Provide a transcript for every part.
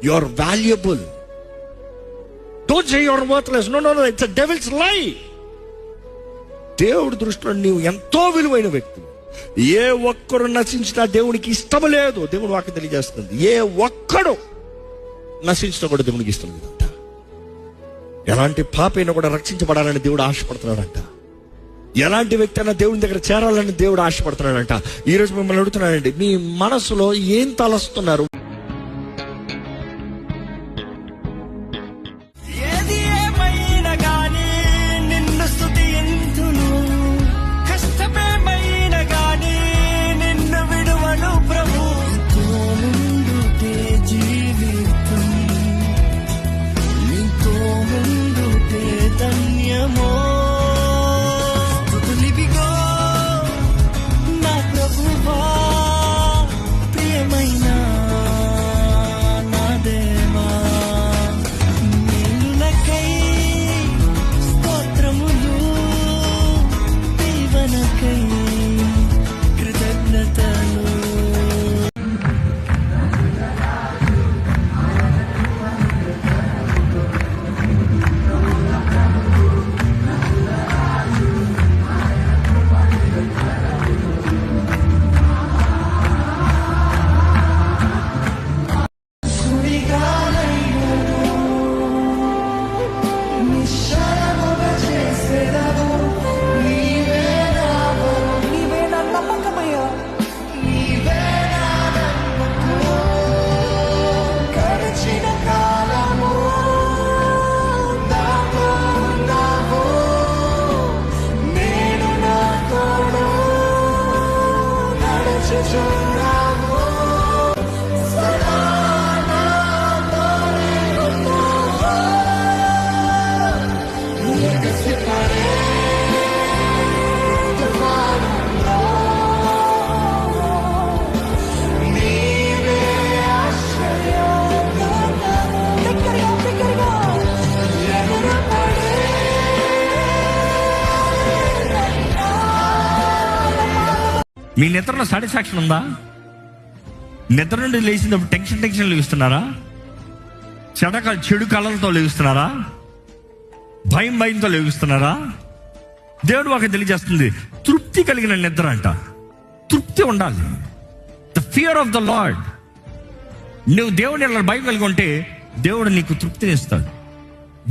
You are valuable. Don't say you are worthless. No no no, it's a devil's lie. దేవుడి దృష్టిలో నీవు ఎంతో విలువైన వ్యక్తి. ఏ ఒక్కరు నశించినా దేవునికి ఇష్టం లేదు. దేవుడు వాక్యం తెలియజేస్తుంది, ఏ ఒక్కడు నశించినా కూడా దేవునికి ఇష్టం లేదంట. ఎలాంటి పాపైనా కూడా రక్షించబడాలని దేవుడు ఆశపడుతున్నాడంట. ఎలాంటి వ్యక్తి అయినా దేవుని దగ్గర చేరాలని దేవుడు ఆశపడుతున్నాడంట. ఈరోజు మిమ్మల్ని అడుగుతున్నానండి, మీ మనసులో ఏం తలస్తున్నారు? మీ నిద్రలో సాటిస్ఫాక్షన్ ఉందా? నిద్ర నుండి లేచినప్పుడు టెన్షన్ లేస్తున్నారా? చెడు కళలతో లేస్తున్నారా? భయంతో లేస్తున్నారా? దేవుడు ఒక తెలియజేస్తుంది, తృప్తి కలిగిన నిద్ర అంట. తృప్తి ఉండాలి. The fear of the lord. నువ్వు దేవుని ఎడల భయం కలిగి ఉంటే దేవుడు నీకు తృప్తిని ఇస్తాడు.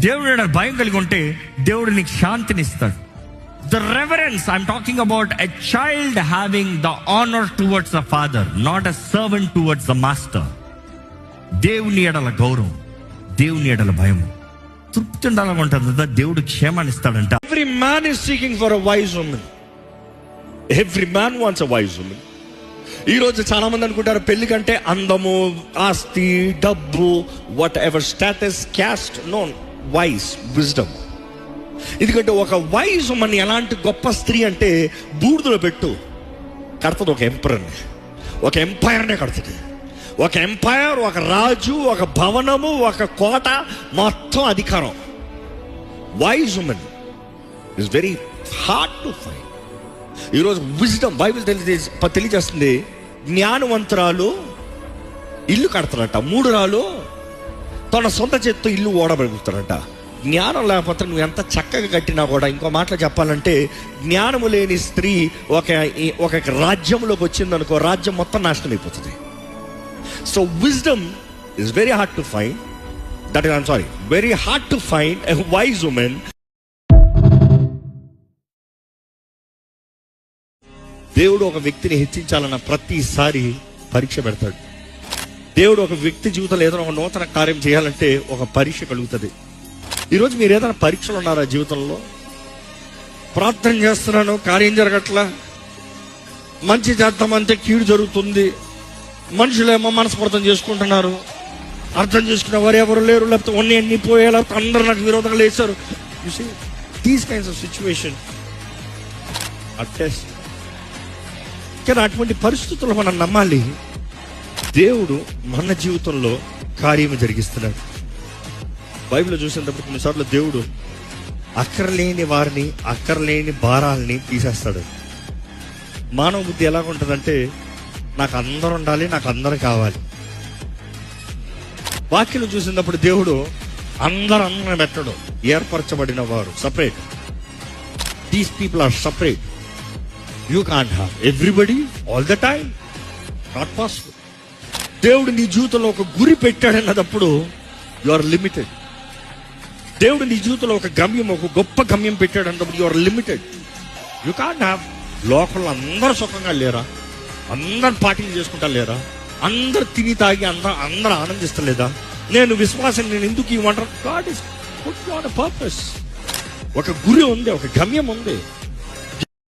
దేవుని ఎడల భయం కలిగి ఉంటే దేవుడు నీకు శాంతిని ఇస్తాడు. The reverence, I'm talking about a child having the honor towards the father, not a servant towards the master. దేవుని ఎడల గౌరవం, దేవుని ఎడల భయం, తృప్తి ఉండాలనుకుంటుంది. దేవుడు క్షేమాన్ని ఇస్తాడంట. Every man is seeking for a wise woman. Every man wants a wise woman. ఈరోజు చాలా మంది అనుకుంటారు పెళ్లి కంటే అందము, ఆస్తి, డబ్బు, whatever status, caste. No, wise, wisdom. ఎందుకంటే ఒక వైజ్ ఉమెన్ ఎలాంటి గొప్ప స్త్రీ అంటే బూడిదలో పెట్టు కడుతుంది. ఒక ఎంపరర్ని, ఒక ఎంపైర్నే కడుతుంది. ఒక ఎంపైర్, ఒక రాజు, ఒక భవనము, ఒక కోట, మొత్తం అధికారం. Wise women is very hard to find. ఈరోజు విజ్డమ్, బైబిల్ తెలియజేస్తుంది, జ్ఞానవంతురాలు ఇల్లు కడతారంట. మూఢురాలు తన సొంత చేత్తో ఇల్లు ఓడబెడుతారంట. జ్ఞానం లేకపోతే నువ్వు ఎంత చక్కగా కట్టినా కూడా, ఇంకో మాటలు చెప్పాలంటే, జ్ఞానము లేని స్త్రీ ఒక రాజ్యంలోకి వచ్చిందనుకో, రాజ్యం మొత్తం నాశనం అయిపోతుంది. So wisdom is very hard to find. That is, I'm sorry, very hard to find a wise women. దేవుడు ఒక వ్యక్తిని హెచ్చించాలన్న ప్రతిసారి పరీక్ష పెడతాడు. దేవుడు ఒక వ్యక్తి జీవితంలో ఏదైనా ఒక నూతన కార్యం చేయాలంటే ఒక పరీక్ష కలుగుతుంది. ఈరోజు మీరు ఏదైనా పరీక్షలు ఉన్నారా జీవితంలో? ప్రార్థన చేస్తున్నాను, కార్యం జరగట్లా, మంచి చేద్దామంటే కీడు జరుగుతుంది, మనుషులేమో మనస్పర్థం చేసుకుంటున్నారు, అర్థం చేసుకునే వారు ఎవరు లేరు, లేకపోతే అన్ని పోయే, లేకపోతే అందరూ నాకు విరోధంగా లేచారు. You see these kinds of situation are test. కానీ అటువంటి పరిస్థితుల్లో మనం నమ్మాలి, దేవుడు మన జీవితంలో కార్యము జరిగిస్తున్నాడు. బైబిల్లో చూసినప్పుడు కొన్నిసార్లు దేవుడు అక్కర్లేని వారిని, అక్కర్లేని భారాలని తీసేస్తాడు. మానవ బుద్ధి ఎలా ఉంటుందంటే, నాకు అందరూ ఉండాలి, నాకు అందరూ కావాలి. వాక్యం చూసినప్పుడు దేవుడు అందరూ పెట్టడు, ఏర్పరచబడిన వారు separate. These people are separate. You can't have everybody all the time, not possible. దేవుడు నీ జీవితంలో ఒక గురి పెట్టాడన్నప్పుడు యు ఆర్ లిమిటెడ్. దేవుడు నీ జీవితంలో ఒక గమ్యం, ఒక గొప్ప గమ్యం పెట్టాడన్నప్పుడు you are limited. You can't have. లోకంలో అందరూ సుఖంగా లేరా? అందరు పార్టీలు చేసుకుంటా లేరా? అందరు తిని తాగి అందరూ ఆనందిస్తలేదా? నేను విశ్వాసం, నేను ఎందుకు ఈ వంట? God is put on a purpose. ఒక గురి ఉంది, ఒక గమ్యం ఉంది.